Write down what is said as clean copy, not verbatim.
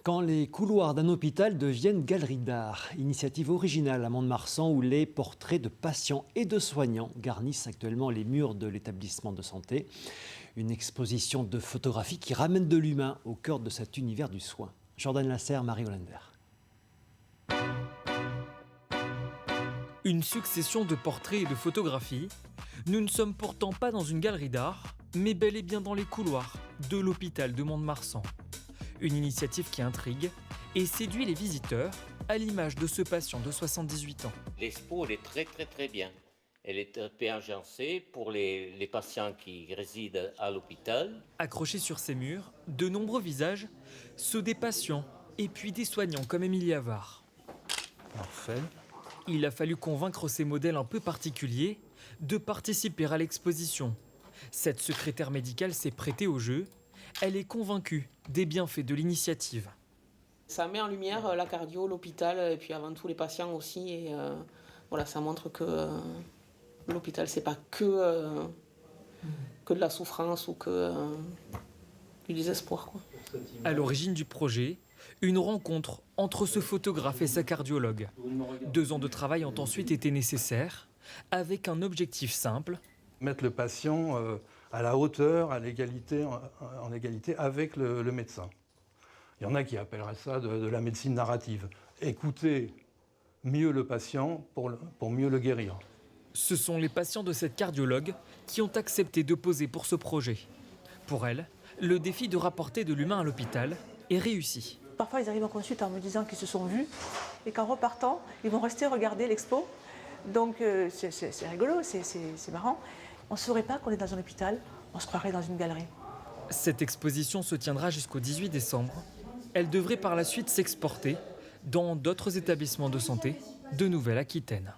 Quand les couloirs d'un hôpital deviennent galeries d'art, initiative originale à Mont-de-Marsan où les portraits de patients et de soignants garnissent actuellement les murs de l'établissement de santé. Une exposition de photographie qui ramène de l'humain au cœur de cet univers du soin. Jordan Lasserre, Marie Hollander. Une succession de portraits et de photographies. Nous ne sommes pourtant pas dans une galerie d'art, mais bel et bien dans les couloirs de l'hôpital de Mont-de-Marsan. Une initiative qui intrigue et séduit les visiteurs, à l'image de ce patient de 78 ans. L'expo, elle est très bien. Elle est bien agencée pour les patients qui résident à l'hôpital. Accrochés sur ces murs, de nombreux visages, ceux des patients et puis des soignants comme Émilie Havard. Parfait. Il a fallu convaincre ces modèles un peu particuliers de participer à l'exposition. Cette secrétaire médicale s'est prêtée au jeu. Elle est convaincue des bienfaits de l'initiative. Ça met en lumière la cardio, l'hôpital et puis avant tout les patients aussi. Et voilà, ça montre que l'hôpital, c'est pas que de la souffrance ou que du désespoir, quoi. À l'origine du projet, une rencontre entre ce photographe et sa cardiologue. 2 ans de travail ont ensuite été nécessaires, avec un objectif simple. Mettre le patient à la hauteur, en égalité avec le médecin. Il y en a qui appelleraient ça de la médecine narrative. Écouter mieux le patient pour mieux le guérir. Ce sont les patients de cette cardiologue qui ont accepté de poser pour ce projet. Pour elle, le défi de rapporter de l'humain à l'hôpital est réussi. Parfois, ils arrivent en consulte en me disant qu'ils se sont vus et qu'en repartant, ils vont rester regarder l'expo. Donc, c'est rigolo, c'est marrant. On ne saurait pas qu'on est dans un hôpital, on se croirait dans une galerie. Cette exposition se tiendra jusqu'au 18 décembre. Elle devrait par la suite s'exporter dans d'autres établissements de santé de Nouvelle-Aquitaine.